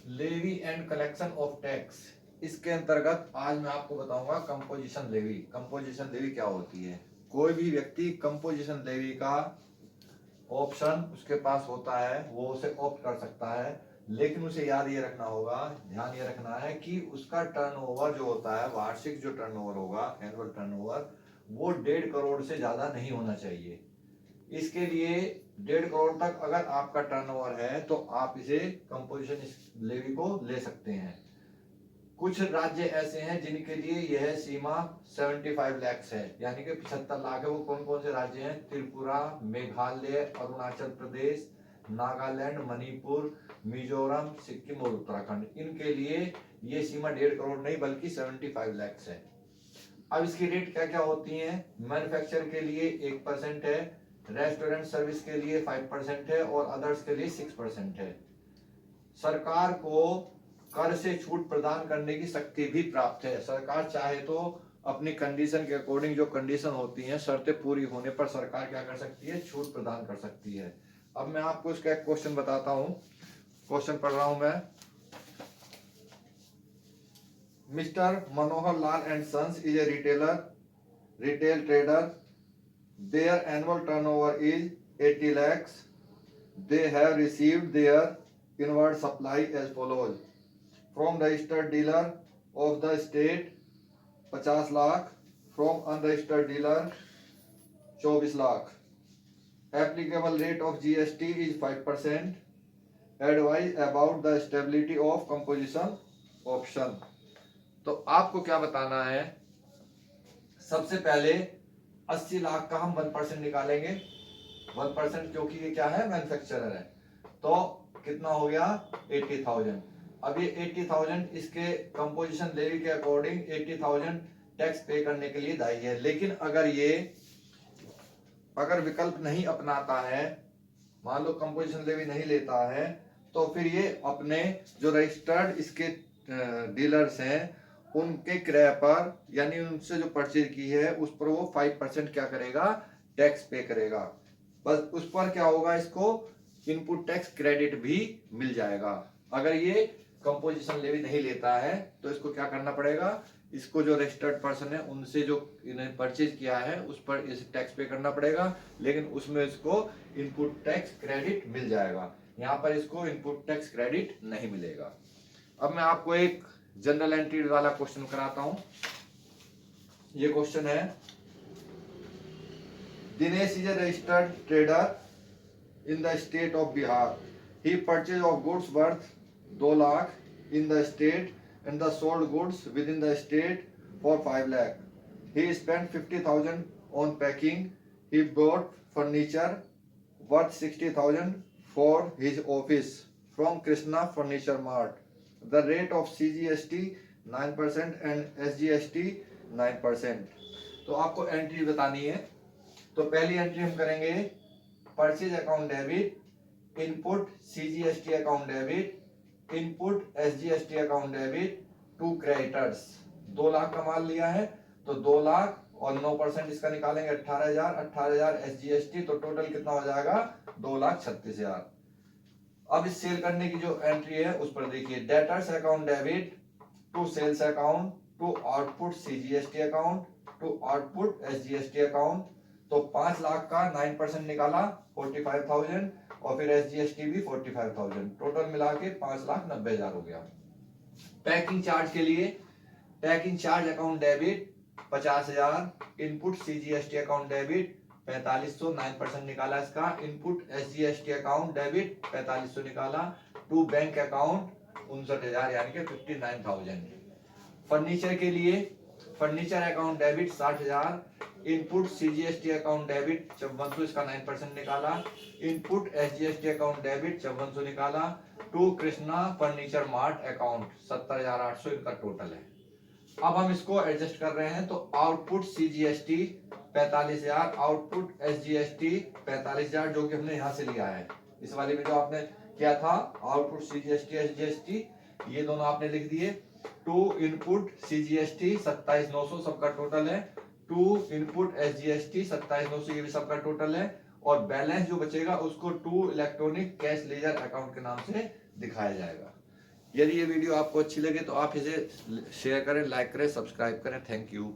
Levy and collection of tax. इसके अंतर्गत आज मैं आपको बताऊंगा कंपोजिशन लेवी। कंपोजिशन लेवी क्या होती है? कोई भी व्यक्ति कंपोजिशन लेवी का ऑप्शन उसके पास होता है, वो उसे ऑप्ट कर सकता है, लेकिन उसे याद ये रखना होगा, ध्यान ये रखना है कि उसका टर्नओवर जो होता है, वार्षिक जो टर्नओवर होगा, एनुअल टर्नओवर, वो 1.5 करोड़ से ज्यादा नहीं होना चाहिए। इसके लिए 1.5 करोड़ तक अगर आपका टर्नओवर है तो आप इसे कंपोजिशन लेवी को ले सकते हैं। कुछ राज्य ऐसे हैं जिनके लिए यह सीमा 75 लाख है, यानी कि 75 लाख है। वो कौन कौन से राज्य हैं? त्रिपुरा, मेघालय, अरुणाचल प्रदेश, नागालैंड, मणिपुर, मिजोरम, सिक्किम और उत्तराखंड। इनके लिए ये सीमा 1.5 करोड़ नहीं बल्कि 75 लाख है। अब इसकी रेट क्या क्या होती हैं? मैन्युफैक्चर के लिए 1% है, रेस्टोरेंट सर्विस के लिए 5% है और अदर्स के लिए 6% है। सरकार को कर से छूट प्रदान करने की शक्ति भी प्राप्त है। सरकार चाहे तो अपनी कंडीशन के अकॉर्डिंग, जो कंडीशन होती हैं, शर्तें पूरी होने पर सरकार क्या कर सकती है? छूट प्रदान कर सकती है। अब मैं आपको इसका एक क्वेश्चन बताता हूं। क्वेश्चन पढ़ रहा हूं मैं। Mr Manohar Lal and Sons is a retail trader. Their annual turnover is 80 lakhs. They have received their inward supply as follows. From registered dealer of the state 50 lakh. From unregistered dealer 24 lakh. Applicable rate of GST is 5%. Advise about the stability of composition option. तो आपको क्या बताना है? सबसे पहले 80 लाख का हम 1% निकालेंगे। 1% क्योंकि ये क्या है? मैन्युफैक्चरर है। तो कितना हो गया? 80,000। अब ये 80,000 इसके कंपोजिशन लेवी के अकॉर्डिंग 80,000 टैक्स पे करने के लिए दायी है। लेकिन अगर विकल्प नहीं अपनाता है, मान लो कंपोजिशन लेवी नहीं लेता है, तो फिर ये अपने जो रजिस्टर्ड इसके डीलर्स हैं उनके क्रय पर, यानी उनसे जो परचेज की है उस पर वो 5% क्या करेगा? टैक्स पे करेगा। बस उस पर क्या होगा? इसको इनपुट टैक्स क्रेडिट भी मिल जाएगा। अगर ये कंपोजिशन लेवी नहीं लेता है तो इसको क्या करना पड़ेगा? इसको जो रजिस्टर्ड पर्सन है उनसे जो इन्हें परचेज किया है उस पर इसे टैक्स पे करना पड़ेगा, लेकिन उसमें इसको इनपुट टैक्स क्रेडिट मिल जाएगा। यहाँ पर इसको इनपुट टैक्स क्रेडिट नहीं मिलेगा। अब मैं आपको एक जनरल एंट्री वाला क्वेश्चन कराता हूं। ये क्वेश्चन है, Dinesh is a registered trader in the state of Bihar. He purchase of goods worth 2 lakh in the state and the sold goods within the state for 5 lakh. He spent 50,000 on packing. He bought furniture worth 60,000 for his office from Krishna Furniture Mart. The rate of CGST 9% and SGST 9%. तो आपको entry बतानी है। तो पहली entry हम करेंगे purchase account debit, input CGST account debit, input SGST account debit to creditors. 2 lakh का माल लिया है तो 2 लाख और 9% इसका निकालेंगे 18,000, 18,000 SGST, तो टोटल कितना हो जाएगा? 2,36,000। अब इस सेल करने की जो एंट्री है उस पर देखिए, debtors account debit to sales account to output CGST account to output SGST account. तो 5 लाख का 9% निकाला 45,000 और फिर SGST भी 45,000, टोटल मिला के 5,90,000 हो गया। पैकिंग चार्ज के लिए, packing charge account debit 50,000, input CGST account debit 4500, 9% निकाला इसका, इनपुट SGST अकाउंट डेबिट 4500 निकाला, टू बैंक अकाउंट 59,000 यानी कि 59,000। फर्नीचर के लिए, furniture account debit 60,000, input CGST account debit 5400, इसका 9% निकाला, इनपुट SGST अकाउंट डेबिट 5400 निकाला, to Krishna furniture mart account 70,800 इनका टोटल है। अब हम इसको एडजस्ट कर रहे हैं, तो आउटपुट CGST 45,000, आउटपुट SGST 45,000 जो कि हमने यहां से लिया है। इस वाले में जो आपने किया था आउटपुट CGST SGST, ये दोनों आपने लिख दिए। टू इनपुट CGST 27,900 सबका टोटल है, टू इनपुट SGST 27,900 ये भी सबका टोटल है, और बैलेंस जो बचेगा उसको to electronic cash ledger account के नाम से दिखाया जाएगा। यदि ये वीडियो आपको अच्छी लगे तो आप इसे शेयर करें, लाइक करें, सब्सक्राइब करें। Thank you.